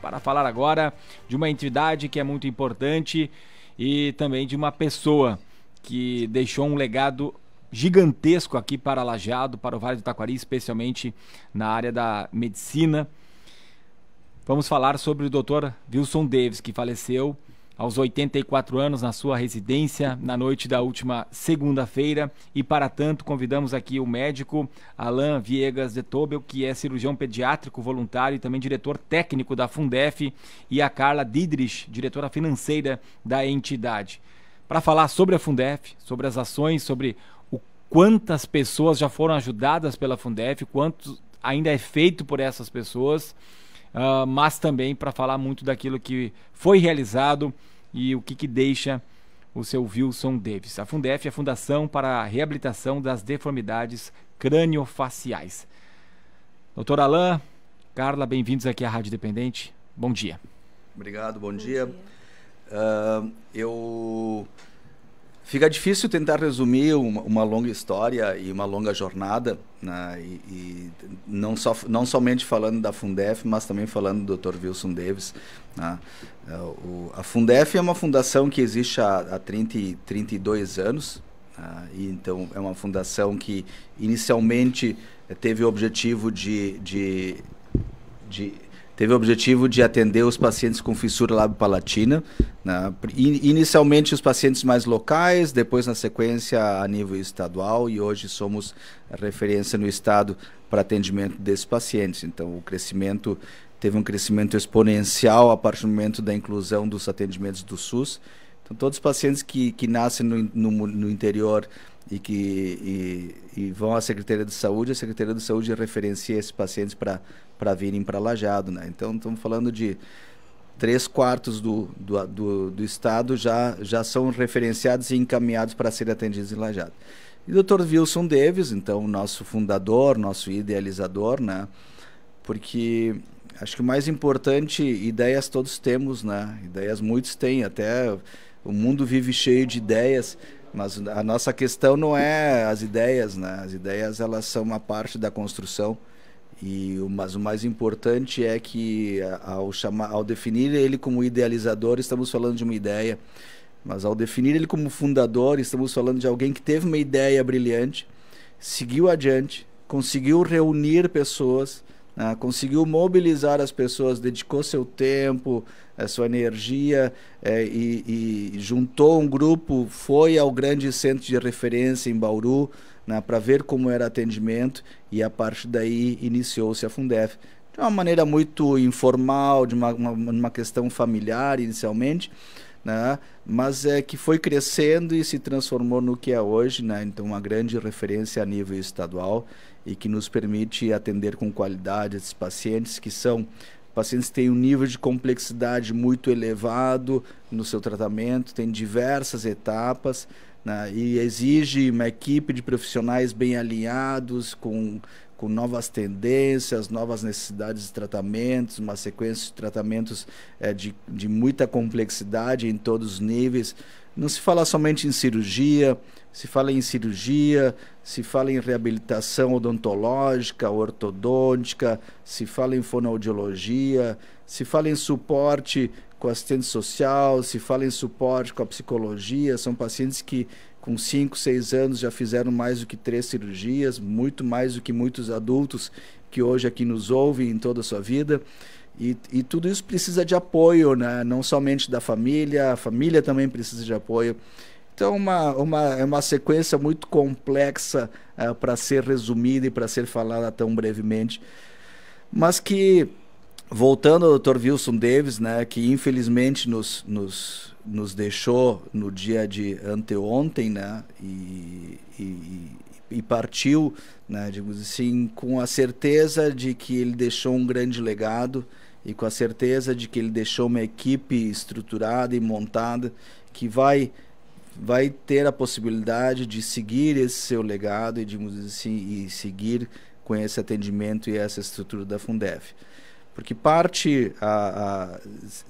para falar agora de uma entidade que é muito importante e também de uma pessoa que deixou um legado gigantesco aqui para Lajeado, para o Vale do Taquari, especialmente na área da medicina. Vamos falar sobre o Dr. Wilson Davis, que faleceu aos 84 anos na sua residência na noite da última segunda-feira. E para tanto convidamos aqui o médico Alain Viegas de Tobel, que é cirurgião pediátrico voluntário e também diretor técnico da Fundef, e a Carla Didrich, diretora financeira da entidade, para falar sobre a Fundef, sobre as ações, sobre quantas pessoas já foram ajudadas pela Fundef, quanto ainda é feito por essas pessoas, mas também para falar muito daquilo que foi realizado e o que deixa o seu Wilson Davis. A Fundef é a Fundação para a Reabilitação das Deformidades Crâniofaciais. Doutor Alain, Carla, bem-vindos aqui à Rádio Independente. Bom dia. Obrigado, bom dia. Fica difícil tentar resumir uma longa história e uma longa jornada, né? E não somente falando da Fundef, mas também falando do Dr. Wilson Davis, né? A Fundef é uma fundação que existe há 32 anos, né? E então é uma fundação que inicialmente teve o objetivo de atender os pacientes com fissura labiopalatina, né? Inicialmente os pacientes mais locais, depois na sequência a nível estadual, e hoje somos referência no estado para atendimento desses pacientes. Então o crescimento teve um crescimento exponencial a partir do momento da inclusão dos atendimentos do SUS. Então todos os pacientes que nascem no interior e vão à Secretaria de Saúde, a Secretaria de Saúde referencia esses pacientes para virem para Lajeado, né? Então estamos falando de 3/4 do estado já são referenciados e encaminhados para serem atendidos em Lajeado. E o Dr. Wilson Davis, então, nosso fundador, nosso idealizador, né? Porque acho que o mais importante, ideias todos temos, né? Ideias muitos têm, até o mundo vive cheio de ideias, mas a nossa questão não é as ideias, né? As ideias, elas são uma parte da construção. Mas o mais importante é que ao definir ele como idealizador, estamos falando de uma ideia, mas ao definir ele como fundador, estamos falando de alguém que teve uma ideia brilhante, seguiu adiante, conseguiu reunir pessoas, né? Conseguiu mobilizar as pessoas, dedicou seu tempo, a sua energia, e juntou um grupo, foi ao grande centro de referência em Bauru, né, para ver como era atendimento, e a partir daí iniciou-se a Fundef. De uma maneira muito informal, de uma questão familiar inicialmente, né, mas que foi crescendo e se transformou no que é hoje, né, então uma grande referência a nível estadual e que nos permite atender com qualidade esses pacientes pacientes que têm um nível de complexidade muito elevado no seu tratamento, tem diversas etapas, né, e exige uma equipe de profissionais bem alinhados, com novas tendências, novas necessidades de tratamentos, uma sequência de tratamentos de muita complexidade em todos os níveis. Não se fala somente em cirurgia, se fala em reabilitação odontológica, ortodôntica, se fala em fonoaudiologia, se fala em suporte com assistente social, se fala em suporte com a psicologia. São pacientes que com 5, 6 anos já fizeram mais do que 3 cirurgias, muito mais do que muitos adultos que hoje aqui nos ouvem em toda a sua vida. E tudo isso precisa de apoio, né? Não somente da família, a família também precisa de apoio. Então é uma sequência muito complexa para ser resumida e para ser falada tão brevemente. Mas que, voltando ao Dr. Wilson Davis, né, que infelizmente nos deixou no dia de anteontem, né, e partiu, né, digamos assim, com a certeza de que ele deixou um grande legado e com a certeza de que ele deixou uma equipe estruturada e montada que vai ter a possibilidade de seguir esse seu legado e, digamos assim, e seguir com esse atendimento e essa estrutura da Fundef. Porque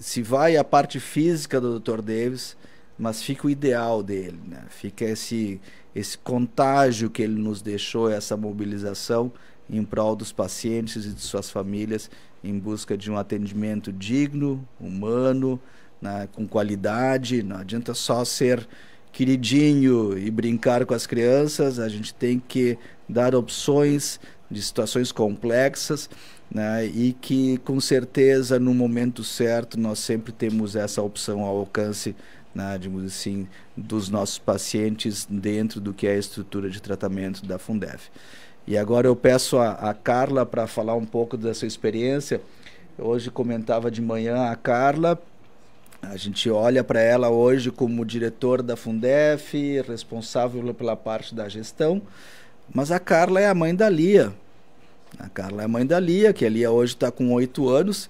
se vai a parte física do Dr. Davis, mas fica o ideal dele, né? Fica esse contágio que ele nos deixou, essa mobilização em prol dos pacientes e de suas famílias, em busca de um atendimento digno, humano, né, com qualidade. Não adianta só ser queridinho e brincar com as crianças, a gente tem que dar opções de situações complexas, né, e que com certeza no momento certo nós sempre temos essa opção ao alcance, né, digamos assim, dos nossos pacientes dentro do que é a estrutura de tratamento da Fundef. E agora eu peço a Carla para falar um pouco da sua experiência. Hoje comentava de manhã a Carla, a gente olha para ela hoje como diretor da Fundef, responsável pela parte da gestão, mas a Carla é a mãe da Lia. A Carla é a mãe da Lia, que a Lia hoje está com 8 anos,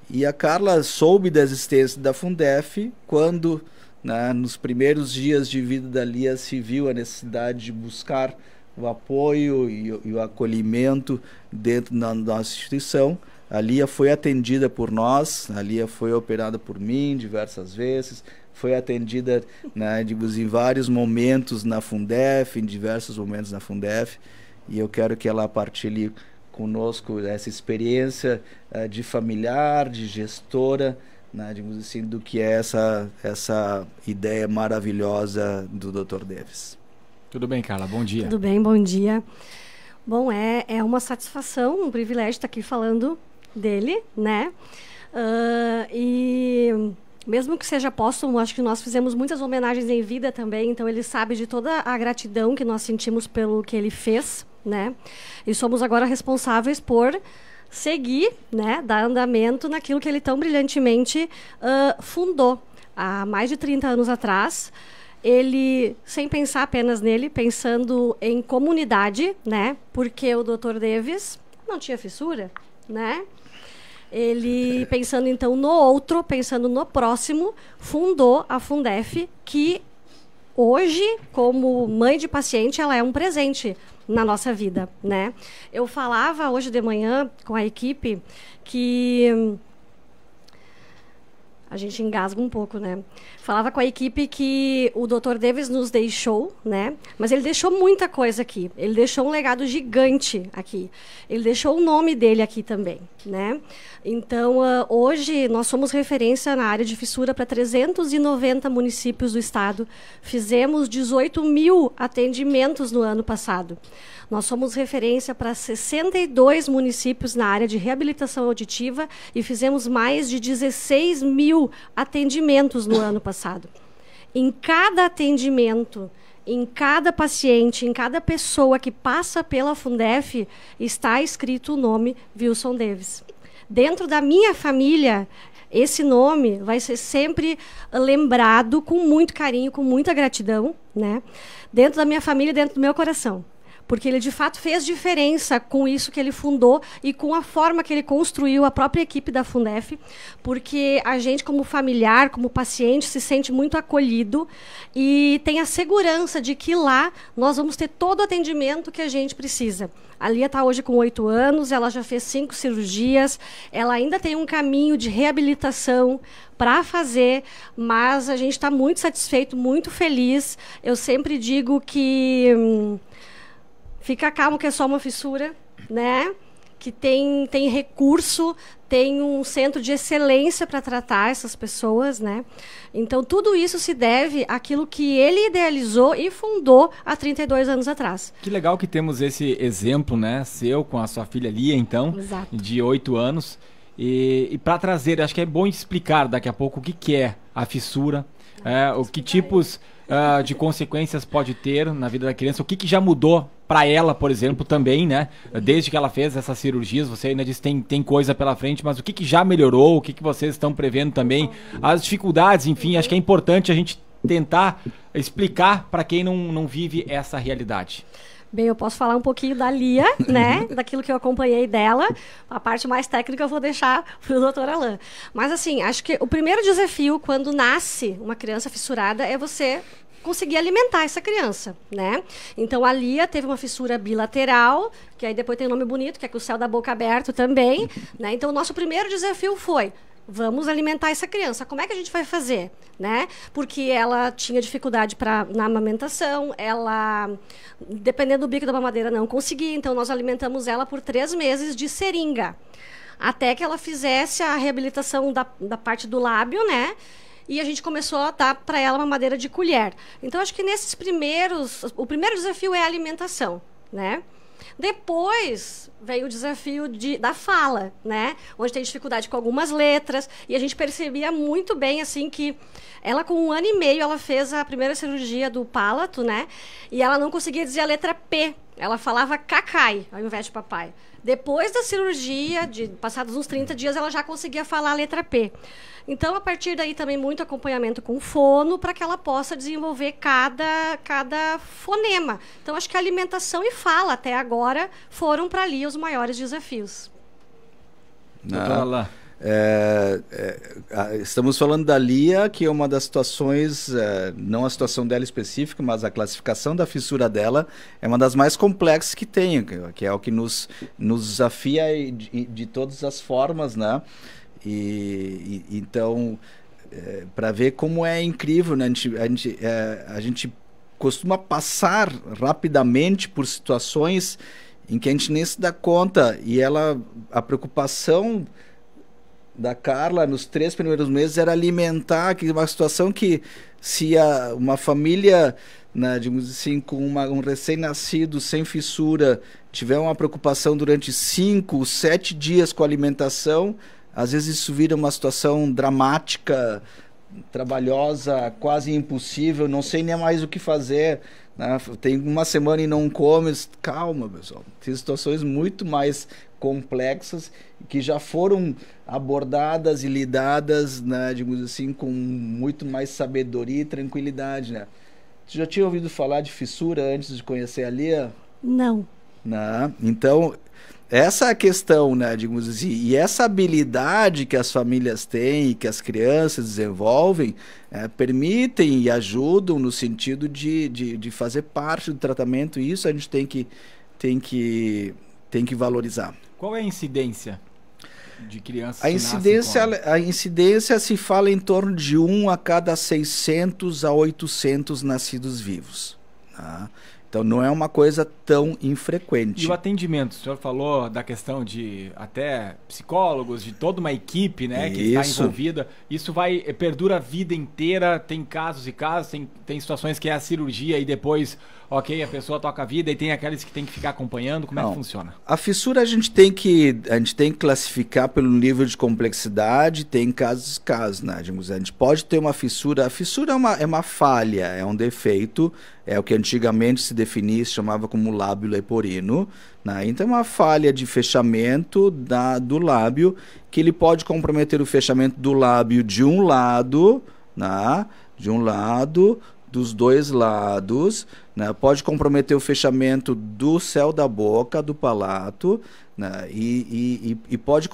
e a Carla soube da existência da Fundef quando, né, nos primeiros dias de vida da Lia, se viu a necessidade de buscar o apoio e o acolhimento dentro da nossa instituição. A Lia foi atendida por nós, a Lia foi operada por mim diversas vezes, foi atendida, né, em vários momentos na Fundef, em diversos momentos na Fundef, e eu quero que ela partilhe conosco essa experiência de familiar, de gestora, né, digamos assim, do que é essa ideia maravilhosa do Dr. Davis. Tudo bem, Carla? Bom dia. Tudo bem, bom dia. Bom, é uma satisfação, um privilégio estar aqui falando dele, né? E mesmo que seja póstumo, acho que nós fizemos muitas homenagens em vida também, então ele sabe de toda a gratidão que nós sentimos pelo que ele fez, né? E somos agora responsáveis por seguir, né, dar andamento naquilo que ele tão brilhantemente fundou há mais de 30 anos atrás. Ele, sem pensar apenas nele, pensando em comunidade, né? Porque o Dr. Davis não tinha fissura, né? Ele, pensando então no outro, pensando no próximo, fundou a Fundef, que hoje, como mãe de paciente, ela é um presente na nossa vida, né? Eu falava hoje de manhã com a equipe que... A gente engasga um pouco, né? Falava com a equipe que o Dr. Davis nos deixou, né? Mas ele deixou muita coisa aqui. Ele deixou um legado gigante aqui. Ele deixou o nome dele aqui também, né? Então, hoje, nós somos referência na área de fissura para 390 municípios do estado. Fizemos 18 mil atendimentos no ano passado. Nós somos referência para 62 municípios na área de reabilitação auditiva e fizemos mais de 16 mil atendimentos no ano passado. Em cada atendimento, em cada paciente, em cada pessoa que passa pela Fundef, está escrito o nome Wilson Davis. Dentro da minha família, esse nome vai ser sempre lembrado com muito carinho, com muita gratidão, né? Dentro da minha família, dentro do meu coração. Porque ele, de fato, fez diferença com isso que ele fundou e com a forma que ele construiu a própria equipe da Fundef, porque a gente, como familiar, como paciente, se sente muito acolhido e tem a segurança de que lá nós vamos ter todo o atendimento que a gente precisa. A Lia está hoje com 8 anos, ela já fez 5 cirurgias, ela ainda tem um caminho de reabilitação para fazer, mas a gente está muito satisfeito, muito feliz. Eu sempre digo que... fica calmo que é só uma fissura, né? Que tem recurso, tem um centro de excelência para tratar essas pessoas, né? Então, tudo isso se deve àquilo que ele idealizou e fundou há 32 anos atrás. Que legal que temos esse exemplo, né? Seu, com a sua filha Lia, então, exato, de 8 anos. E para trazer, acho que é bom explicar daqui a pouco o que é a fissura, o que tipos de consequências pode ter na vida da criança, o que já mudou para ela, por exemplo, também, né? Desde que ela fez essas cirurgias, você ainda disse que tem coisa pela frente, mas o que já melhorou, o que vocês estão prevendo também, as dificuldades, enfim, acho que é importante a gente tentar explicar para quem não vive essa realidade. Bem, eu posso falar um pouquinho da Lia, né? Daquilo que eu acompanhei dela. A parte mais técnica eu vou deixar para o Dr. Alain. Mas, assim, acho que o primeiro desafio quando nasce uma criança fissurada é você conseguir alimentar essa criança, né? Então, a Lia teve uma fissura bilateral, que aí depois tem um nome bonito, que é com o céu da boca aberto também, né? Então, o nosso primeiro desafio foi: vamos alimentar essa criança. Como é que a gente vai fazer, né? Porque ela tinha dificuldade na amamentação, ela, dependendo do bico da mamadeira, não conseguia. Então, nós alimentamos ela por 3 meses de seringa. até que ela fizesse a reabilitação da parte do lábio, né? E a gente começou a dar para ela uma madeira de colher. Então, acho que nesses o primeiro desafio é a alimentação, né? Depois veio o desafio da fala, né? Onde tem dificuldade com algumas letras. E a gente percebia muito bem, assim, que ela, com 1 ano e meio, ela fez a primeira cirurgia do palato, né? E ela não conseguia dizer a letra P. Ela falava cacai, ao invés de papai. Depois da cirurgia, passados uns 30 dias, ela já conseguia falar a letra P. Então, a partir daí, também muito acompanhamento com fono para que ela possa desenvolver cada fonema. Então, acho que a alimentação e fala, até agora, foram para ali os maiores desafios. Doutora Alain. Estamos falando da Lia, que é uma das situações, não a situação dela específica, mas a classificação da fissura dela é uma das mais complexas que tem, que é o que nos desafia de todas as formas, né? Então, para ver como é incrível, né? A gente costuma passar rapidamente por situações em que a gente nem se dá conta, e a preocupação da Carla nos 3 primeiros meses era alimentar, que uma situação que se uma família, né, digamos assim, com um recém-nascido sem fissura tiver uma preocupação durante 5, 7 dias com a alimentação, às vezes isso vira uma situação dramática, trabalhosa, quase impossível, não sei nem mais o que fazer, né? Tem 1 semana e não come. Calma, pessoal, tem situações muito mais complexas que já foram abordadas e lidadas, né, digamos assim, com muito mais sabedoria e tranquilidade, né? Você já tinha ouvido falar de fissura antes de conhecer a Lia? Não. Não. Então, essa é a questão, né, digamos assim, e essa habilidade que as famílias têm e que as crianças desenvolvem permitem e ajudam no sentido de fazer parte do tratamento, e isso a gente tem que valorizar. Qual é a incidência de crianças A incidência se fala em torno de 1 a cada 600 a 800 nascidos vivos, tá? Então não é uma coisa tão infrequente. E o atendimento, o senhor falou da questão de até psicólogos, de toda uma equipe, né, que está envolvida. Isso perdura a vida inteira, tem casos e casos, tem situações que é a cirurgia e depois, ok, a pessoa toca a vida, e tem aqueles que tem que ficar acompanhando. Como é que funciona? A fissura a gente tem que classificar pelo nível de complexidade, tem casos e casos, né? A gente pode ter uma fissura. A fissura é uma falha, é um defeito, é o que antigamente se definia, se chamava como lábio leporino, né? Então é uma falha de fechamento do lábio, que ele pode comprometer o fechamento do lábio de um lado, né? Dos 2 lados, né? Pode comprometer o fechamento do céu da boca, do palato, né? E pode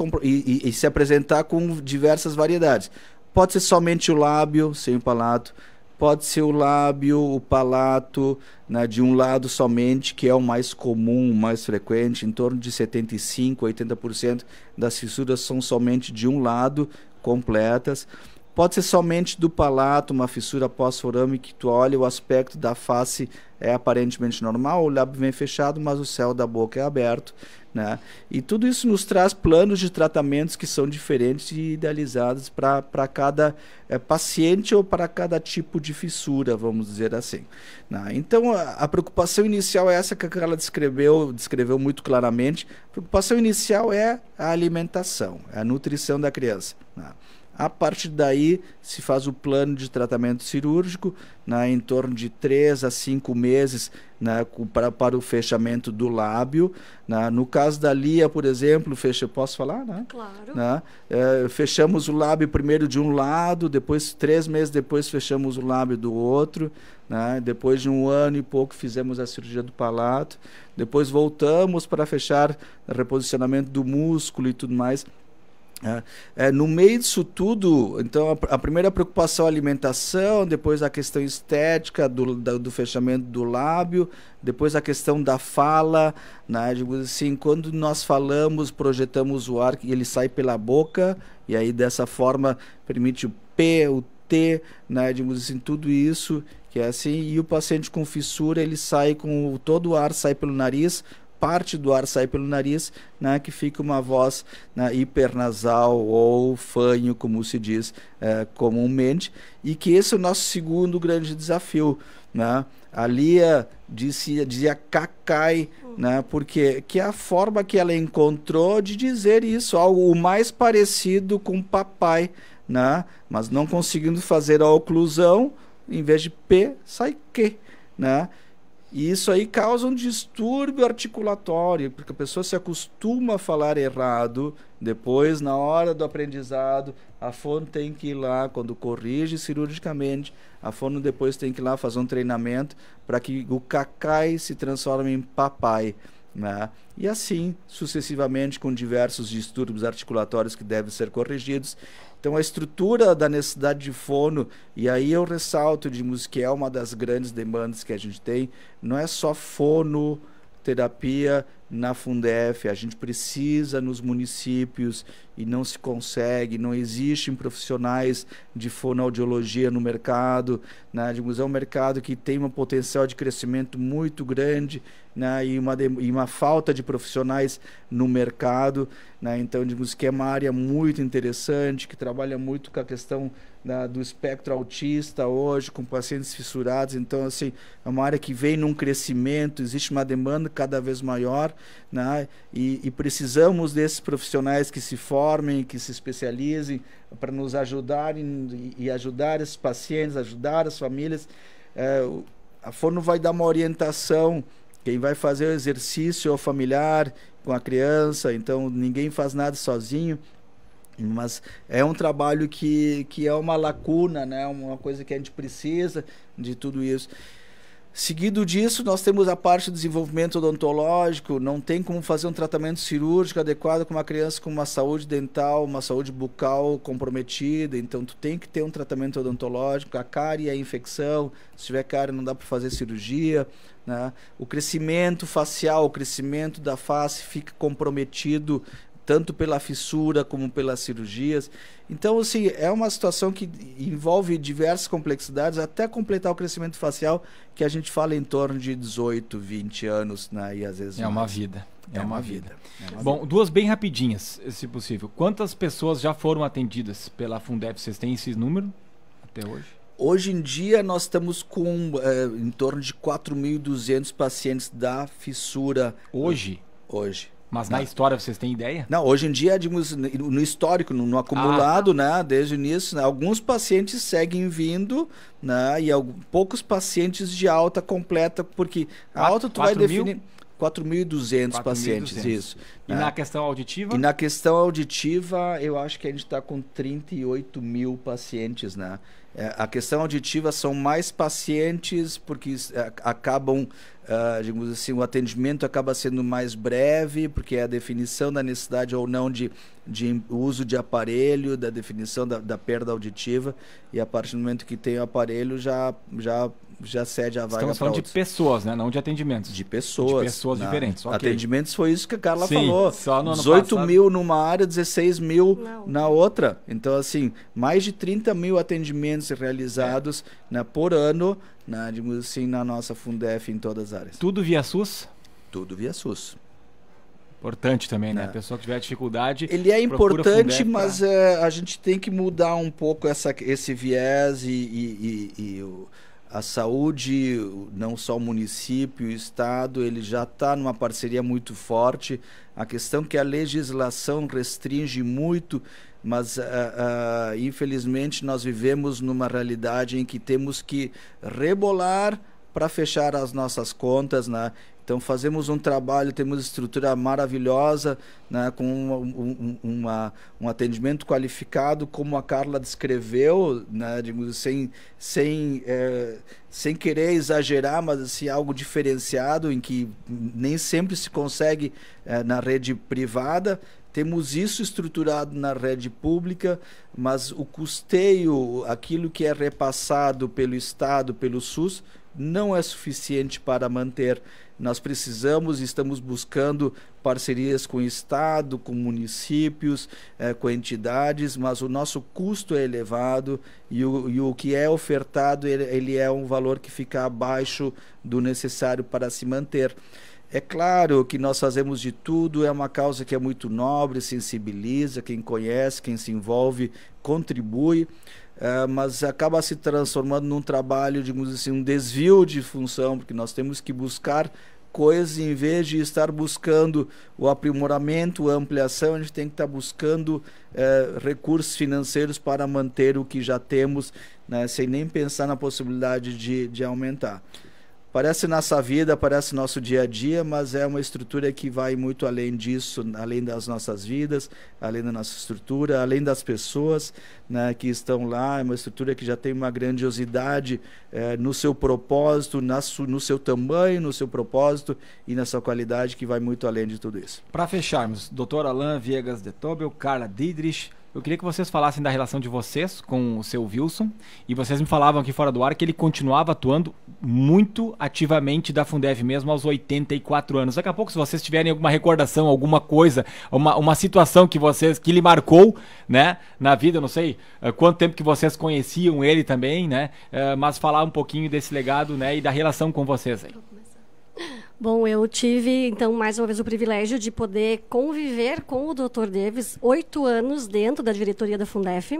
se apresentar com diversas variedades. Pode ser somente o lábio, sem o palato. Pode ser o lábio, o palato, né, de um lado somente, que é o mais comum, o mais frequente. Em torno de 75%, 80% das fissuras são somente de um lado, completas. Pode ser somente do palato, uma fissura pós-forame, que tu olha, o aspecto da face é aparentemente normal, o lábio vem fechado, mas o céu da boca é aberto, né? E tudo isso nos traz planos de tratamentos que são diferentes e idealizados para cada paciente ou para cada tipo de fissura, vamos dizer assim, né? Então, a preocupação inicial é essa que ela descreveu muito claramente. A preocupação inicial é a alimentação, é a nutrição da criança, né? A partir daí se faz o plano de tratamento cirúrgico, né, em torno de 3 a 5 meses, né, para o fechamento do lábio, né. No caso da Lia, por exemplo, posso falar? Né? Claro. Né? Fechamos o lábio primeiro de um lado, depois 3 meses depois fechamos o lábio do outro, né? Depois de 1 ano e pouco fizemos a cirurgia do palato, depois voltamos para fechar o reposicionamento do músculo e tudo mais. No meio disso tudo, então a primeira preocupação é a alimentação, depois a questão estética do fechamento do lábio, depois a questão da fala, né? Assim, quando nós falamos, projetamos o ar e ele sai pela boca, e aí dessa forma permite o P, o T, né? Assim, tudo isso que é assim. E o paciente com fissura, ele sai com todo o ar sai pelo nariz, parte do ar sai pelo nariz, né, que fica uma voz, né, hipernasal ou fanho, como se diz comumente, e que esse é o nosso segundo grande desafio, né? A Lia dizia cacai, né, porque que é a forma que ela encontrou de dizer isso, algo o mais parecido com papai, né, mas não conseguindo fazer a oclusão, em vez de P, sai que, né? E isso aí causa um distúrbio articulatório, porque a pessoa se acostuma a falar errado, depois, na hora do aprendizado, a fono tem que ir lá, quando corrige cirurgicamente, a fono depois tem que ir lá fazer um treinamento para que o cacai se transforme em papai, né? E assim, sucessivamente, com diversos distúrbios articulatórios que devem ser corrigidos. Então, a estrutura da necessidade de fono, e aí eu ressalto, digamos, que é uma das grandes demandas que a gente tem, não é só fonoterapia na Fundef, a gente precisa nos municípios e não se consegue, não existem profissionais de fonoaudiologia no mercado, né? Digamos, é um mercado que tem um potencial de crescimento muito grande, né? E uma falta de profissionais no mercado, né? Então, digamos que é uma área muito interessante, que trabalha muito com a questão do espectro autista hoje, com pacientes fissurados. Então, assim, é uma área que vem num crescimento, existe uma demanda cada vez maior, né? E precisamos desses profissionais que se formem, que se especializem para nos ajudarem e ajudar esses pacientes, ajudar as famílias. A fono vai dar uma orientação, quem vai fazer o exercício é o familiar com a criança, então ninguém faz nada sozinho. Mas é um trabalho que é uma lacuna, né? Uma coisa que a gente precisa de tudo isso. Seguido disso, nós temos a parte do desenvolvimento odontológico. Não tem como fazer um tratamento cirúrgico adequado com uma criança com uma saúde dental, uma saúde bucal comprometida. Então, tu tem que ter um tratamento odontológico. A cárie é a infecção. Se tiver cárie, não dá para fazer cirurgia, né? O crescimento facial, o crescimento da face fica comprometido tanto pela fissura como pelas cirurgias. Então, assim, é uma situação que envolve diversas complexidades, até completar o crescimento facial, que a gente fala em torno de 18, 20 anos, né? E às vezes é uma vida. É uma vida. Bom, duas bem rapidinhas, se possível. Quantas pessoas já foram atendidas pela Fundef? Vocês têm esse número até hoje? Hoje em dia nós estamos com em torno de 4.200 pacientes da fissura. Hoje? Hoje. Mas na história vocês têm ideia? Não, hoje em dia, digamos, no histórico, no acumulado, né, desde o início, né, alguns pacientes seguem vindo, né, e poucos pacientes de alta completa, porque a alta tu vai definir 4.200 pacientes, isso. E na questão auditiva? E na questão auditiva, eu acho que a gente está com 38 mil pacientes, né? A questão auditiva são mais pacientes porque acabam, digamos assim, o atendimento acaba sendo mais breve, porque é a definição da necessidade ou não de uso de aparelho, da definição da perda auditiva, e a partir do momento que tem o aparelho já cede a vaga. Estamos falando de pessoas, né? Não de atendimentos. De pessoas. De pessoas diferentes. Okay. Atendimentos foi isso que a Carla Sim, falou. Só no ano 18 passado. mil numa área, 16 mil na outra. Então, assim, mais de 30 mil atendimentos realizados, né, por ano, né, digamos assim, na nossa Fundef em todas as áreas. Tudo via SUS? Tudo via SUS. Importante também, né? A pessoa que tiver dificuldade... Ele é importante, mas a gente tem que mudar um pouco esse viés a saúde, não só o município, o estado, ele já está numa parceria muito forte. A questão é que a legislação restringe muito, mas infelizmente nós vivemos numa realidade em que temos que rebolar para fechar as nossas contas, né? Então fazemos um trabalho, temos estrutura maravilhosa, né, com um atendimento qualificado, como a Carla descreveu, né, digamos, sem querer exagerar, mas assim, algo diferenciado, em que nem sempre se consegue na rede privada. Temos isso estruturado na rede pública, mas o custeio, aquilo que é repassado pelo Estado, pelo SUS, não é suficiente para manter. Nós precisamos e estamos buscando parcerias com o Estado, com municípios, com entidades, mas o nosso custo é elevado e o que é ofertado ele é um valor que fica abaixo do necessário para se manter. É claro que nós fazemos de tudo, é uma causa que é muito nobre, sensibiliza, quem conhece, quem se envolve, contribui, mas acaba se transformando num trabalho, digamos assim, um desvio de função, porque nós temos que buscar coisas em vez de estar buscando o aprimoramento, a ampliação, a gente tem que estar buscando recursos financeiros para manter o que já temos, né, sem nem pensar na possibilidade de aumentar. Parece nossa vida, parece nosso dia a dia, mas é uma estrutura que vai muito além disso, além das nossas vidas, além da nossa estrutura, além das pessoas, né, que estão lá. É uma estrutura que já tem uma grandiosidade no seu propósito, no seu tamanho, no seu propósito e na sua qualidade, que vai muito além de tudo isso. Para fecharmos, Dr. Alain Viegas de Tobel, Carla Diedrich, eu queria que vocês falassem da relação de vocês com o seu Wilson, e vocês me falavam aqui fora do ar que ele continuava atuando muito ativamente da Fundef mesmo aos 84 anos. Daqui a pouco, se vocês tiverem alguma recordação, alguma coisa, uma situação que lhe marcou, né, na vida, eu não sei quanto tempo que vocês conheciam ele também, né, mas falar um pouquinho desse legado, né, e da relação com vocês aí. Bom, eu tive, então, mais uma vez o privilégio de poder conviver com o Dr. Davis 8 anos dentro da diretoria da Fundef.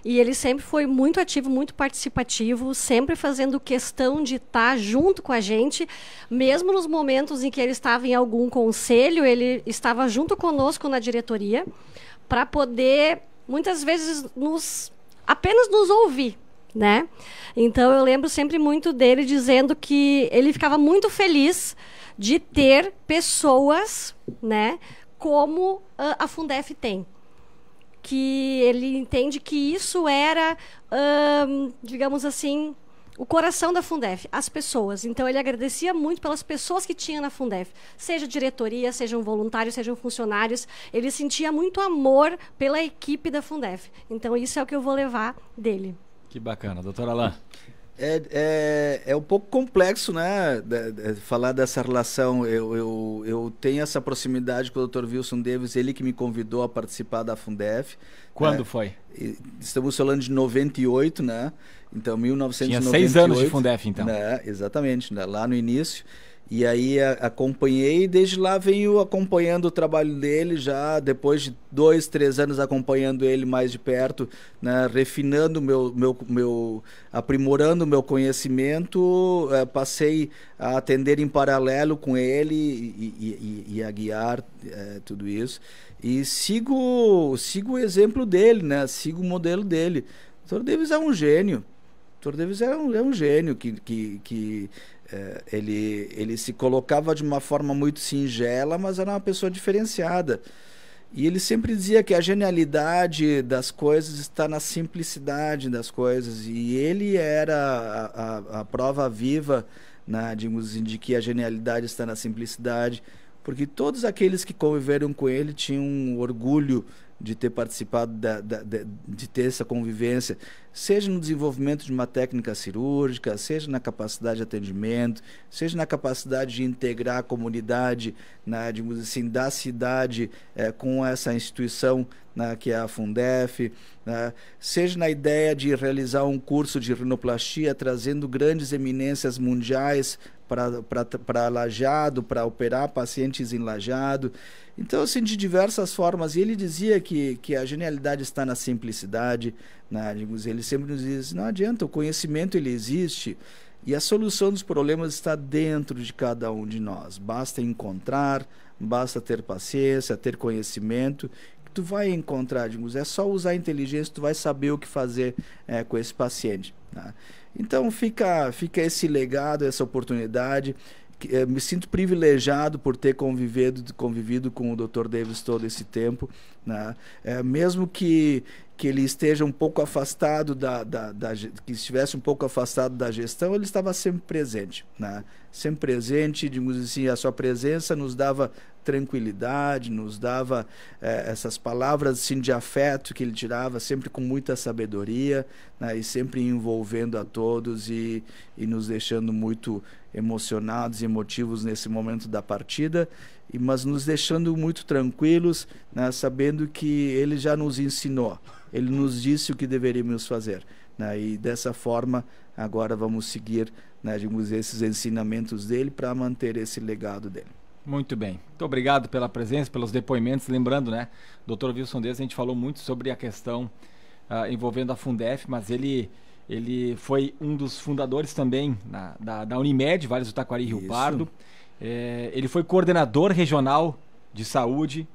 E ele sempre foi muito ativo, muito participativo, sempre fazendo questão de estar junto com a gente, mesmo nos momentos em que ele estava em algum conselho, ele estava junto conosco na diretoria, para poder, muitas vezes, apenas nos ouvir, né? Então, eu lembro sempre muito dele dizendo que ele ficava muito feliz de ter pessoas, né, como a Fundef tem. Que ele entende que isso era, digamos assim, o coração da Fundef, as pessoas. Então, ele agradecia muito pelas pessoas que tinha na Fundef, seja diretoria, sejam voluntários, sejam funcionários. Ele sentia muito amor pela equipe da Fundef. Então, isso é o que eu vou levar dele. Que bacana, doutor Alain. É um pouco complexo, né, falar dessa relação. Eu tenho essa proximidade com o Dr. Wilson Davis, ele que me convidou a participar da Fundef. Quando foi? Estamos falando de 98, né? Então, 1998. Tinha 6 anos de Fundef, então. Né? Exatamente, né? Lá no início. E aí acompanhei, e desde lá venho acompanhando o trabalho dele, já depois de 2, 3 anos acompanhando ele mais de perto, né, refinando aprimorando o meu conhecimento, passei a atender em paralelo com ele e a guiar tudo isso. E sigo o exemplo dele, né, sigo o modelo dele. O Dr. Davis é um gênio. O Dr. Davis é um gênio que ele se colocava de uma forma muito singela, mas era uma pessoa diferenciada. E ele sempre dizia que a genialidade das coisas está na simplicidade das coisas. E ele era a prova viva, né, de que a genialidade está na simplicidade, porque todos aqueles que conviveram com ele tinham um orgulho de ter participado, de ter essa convivência, seja no desenvolvimento de uma técnica cirúrgica, seja na capacidade de atendimento, seja na capacidade de integrar a comunidade, digamos assim, da cidade com essa instituição, que é a Fundef, seja na ideia de realizar um curso de rinoplastia, trazendo grandes eminências mundiais para Lajeado, para operar pacientes em Lajeado. Então, assim, de diversas formas. E ele dizia que a genialidade está na simplicidade, ele sempre nos diz, não adianta, o conhecimento ele existe e a solução dos problemas está dentro de cada um de nós. Basta encontrar, basta ter paciência, ter conhecimento, que tu vai encontrar, é só usar a inteligência, tu vai saber o que fazer com esse paciente. Então, fica esse legado, essa oportunidade. Me sinto privilegiado por ter convivido com o Dr. Davis todo esse tempo, né? Mesmo que ele esteja um pouco afastado que estivesse um pouco afastado da gestão, ele estava sempre presente, né? Sempre presente, digamos assim, a sua presença nos dava tranquilidade, nos dava essas palavras assim, de afeto que ele tirava, sempre com muita sabedoria, né? E sempre envolvendo a todos e nos deixando muito emocionados e emotivos nesse momento da partida, mas nos deixando muito tranquilos, né? Sabendo que ele já nos ensinou, ele nos disse o que deveríamos fazer, né? E dessa forma agora vamos seguir, né, digamos, esses ensinamentos dele para manter esse legado dele. Muito bem. Muito obrigado pela presença, pelos depoimentos. Lembrando, né, Dr. Wilson Deves, a gente falou muito sobre a questão envolvendo a Fundef, mas ele foi um dos fundadores também da Unimed, Vales do Taquari e Rio Pardo. Ele foi coordenador regional de saúde.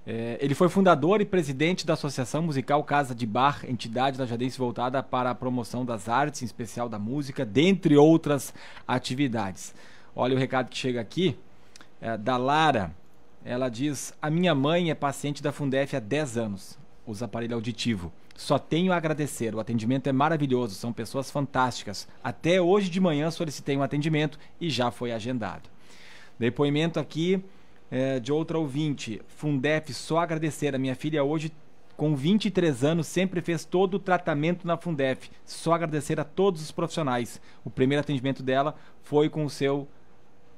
Ele foi fundador e presidente da Associação Musical Casa de Bar, entidade lajadense voltada para a promoção das artes, em especial da música, dentre outras atividades. Olha o recado que chega aqui, da Lara. Ela diz: a minha mãe é paciente da Fundef há 10 anos, usa aparelho auditivo. Só tenho a agradecer, o atendimento é maravilhoso, são pessoas fantásticas. Até hoje de manhã solicitei um atendimento e já foi agendado. Depoimento aqui de outra ouvinte: Fundef, só agradecer, a minha filha hoje com 23 anos sempre fez todo o tratamento na Fundef, só agradecer a todos os profissionais. O primeiro atendimento dela foi com o seu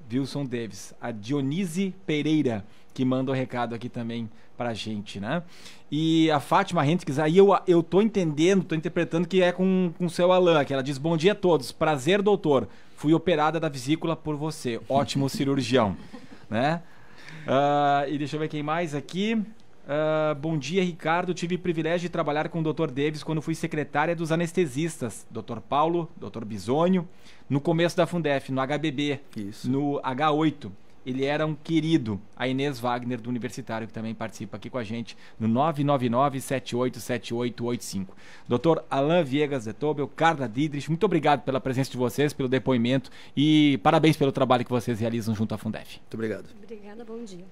Wilson Deves. A Dionise Pereira que manda o recado aqui também pra gente, né? E a Fátima Henriques, aí eu tô entendendo, tô interpretando que é com o seu Alain, que ela diz: bom dia a todos, prazer doutor, fui operada da vesícula por você, ótimo cirurgião, né? E deixa eu ver quem mais aqui. Bom dia, Ricardo, tive o privilégio de trabalhar com o Dr. Deves quando fui secretária dos anestesistas, Dr. Paulo, Dr. Bisônio, no começo da Fundef, no HBB, Isso. no H8. Ele era um querido. A Inês Wagner, do Universitário, que também participa aqui com a gente, no 999-787885. Dr. Alain Viegas de Tobel, Carla Didrich, muito obrigado pela presença de vocês, pelo depoimento e parabéns pelo trabalho que vocês realizam junto à Fundef. Muito obrigado. Obrigada, bom dia.